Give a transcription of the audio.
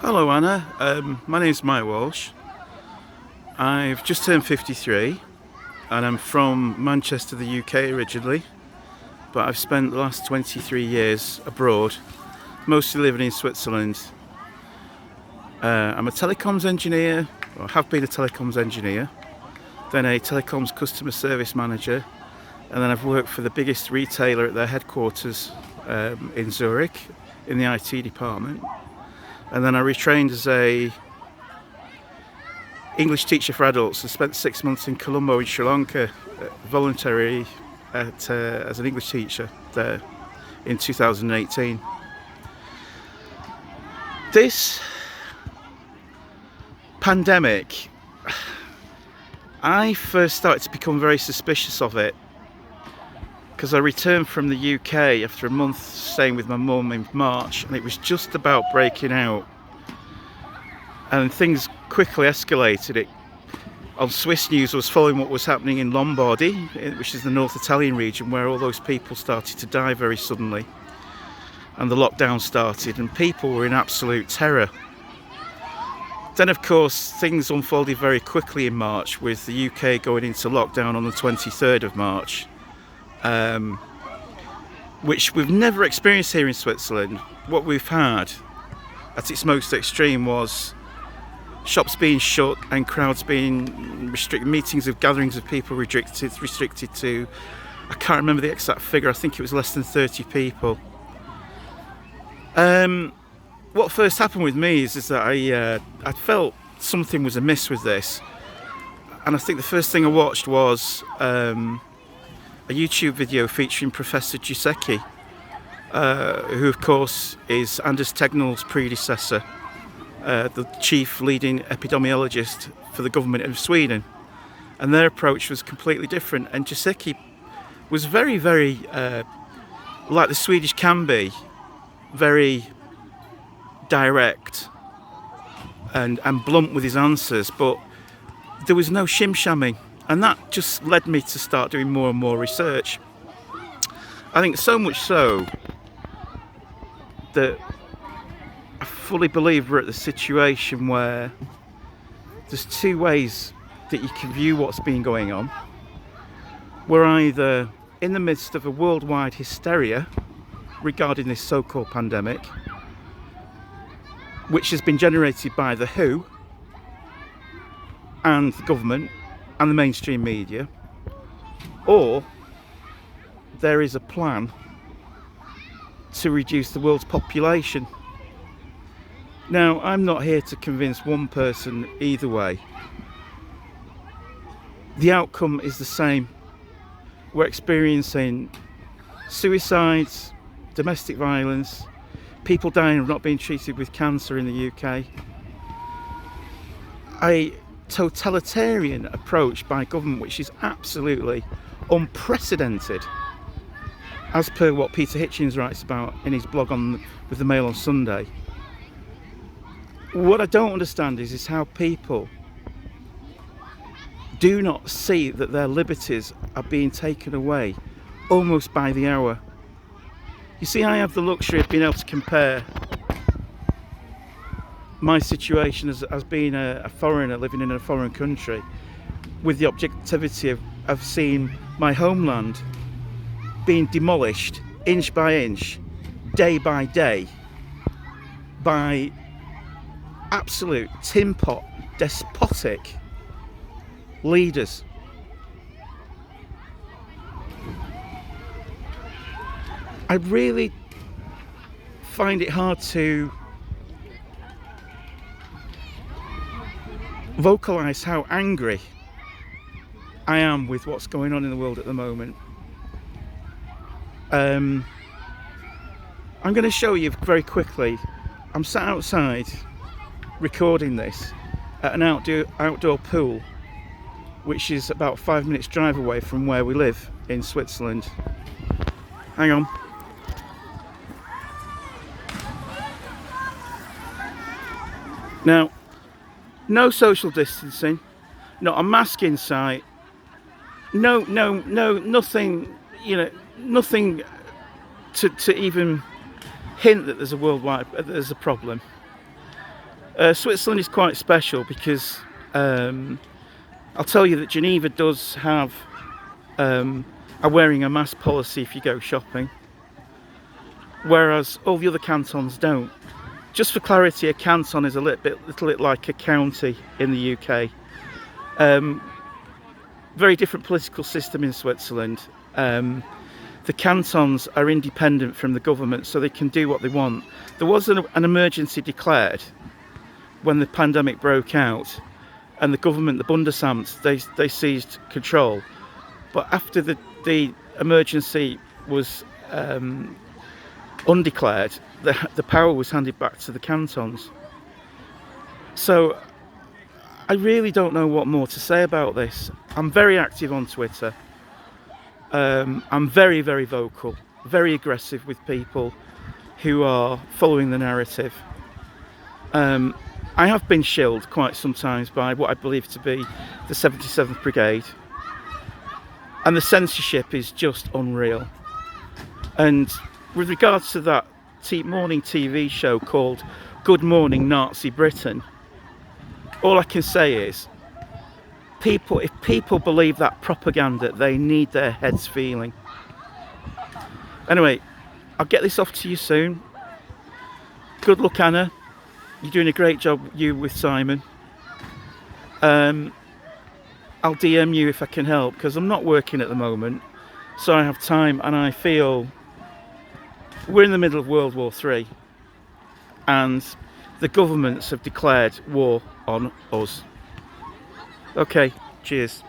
Hello Anna, my name's Mike Walsh. I've just turned 53 and I'm from Manchester, the UK originally, but I've spent the last 23 years abroad, mostly living in Switzerland. I'm a telecoms engineer, or have been a telecoms engineer, then a telecoms customer service manager, and then I've worked for the biggest retailer at their headquarters in Zurich in the IT department. And then I retrained as a English teacher for adults and spent 6 months in Colombo in Sri Lanka, voluntary as an English teacher there in 2018. This pandemic, I first started to become very suspicious of it because I returned from the UK after a month staying with my mum in March, and it was just about breaking out, and things quickly escalated. On Swiss News I was following what was happening in Lombardy, which is the North Italian region, where all those people started to die very suddenly, and the lockdown started and people were in absolute terror. Then of course things unfolded very quickly in March, with the UK going into lockdown on the 23rd of March. Which we've never experienced here in Switzerland. What we've had at its most extreme was shops being shut and crowds being restricted, meetings of gatherings of people restricted to, I can't remember the exact figure, I think it was less than 30 people. What first happened with me is that I felt something was amiss with this, and I think the first thing I watched was a YouTube video featuring Professor Giuseppe, who of course is Anders Tegnell's predecessor, the chief leading epidemiologist for the government of Sweden, and their approach was completely different. And Giuseppe was very, very like the Swedish can be, very direct and blunt with his answers, but there was no shim-shamming. And that just led me to start doing more and more research. I think so much so that I fully believe we're at the situation where there's two ways that you can view what's been going on. We're either in the midst of a worldwide hysteria regarding this so-called pandemic, which has been generated by the WHO and the government and the mainstream media, or there is a plan to reduce the world's population. Now, I'm not here to convince one person either way. The outcome is the same. We're experiencing suicides, domestic violence, people dying of not being treated with cancer in the UK. A totalitarian approach by government which is absolutely unprecedented, as per what Peter Hitchens writes about in his blog with the Mail on Sunday. What I don't understand is how people do not see that their liberties are being taken away almost by the hour. You see, I have the luxury of being able to compare my situation as being a foreigner living in a foreign country with the objectivity of seeing my homeland being demolished inch by inch, day by day, by absolute tin pot, despotic leaders. I really find it hard to vocalise how angry I am with what's going on in the world at the moment. I'm going to show you very quickly. I'm sat outside recording this at an outdoor pool, which is about 5 minutes drive away from where we live in Switzerland. Hang on. Now, no social distancing, not a mask in sight, nothing, nothing to even hint that there's a problem. Switzerland is quite special because I'll tell you that Geneva does have a wearing a mask policy if you go shopping, whereas all the other cantons don't. Just for clarity, a canton is a little bit like a county in the UK. Very different political system in Switzerland. The cantons are independent from the government, so they can do what they want. There was an emergency declared when the pandemic broke out, and the government, the Bundesamt, they seized control. But after the emergency was undeclared, the power was handed back to the cantons. So I really don't know what more to say about this. I'm very active on Twitter. I'm very, very vocal, very aggressive with people who are following the narrative. I have been shilled quite sometimes by what I believe to be the 77th Brigade, and the censorship is just unreal. And with regards to that morning TV show called Good Morning Nazi Britain, all I can say is, if people believe that propaganda, they need their heads feeling. Anyway, I'll get this off to you soon. Good luck, Anna. You're doing a great job, you with Simon. I'll DM you if I can help, because I'm not working at the moment, so I have time, and I feel we're in the middle of World War III, and the governments have declared war on us. Okay, cheers.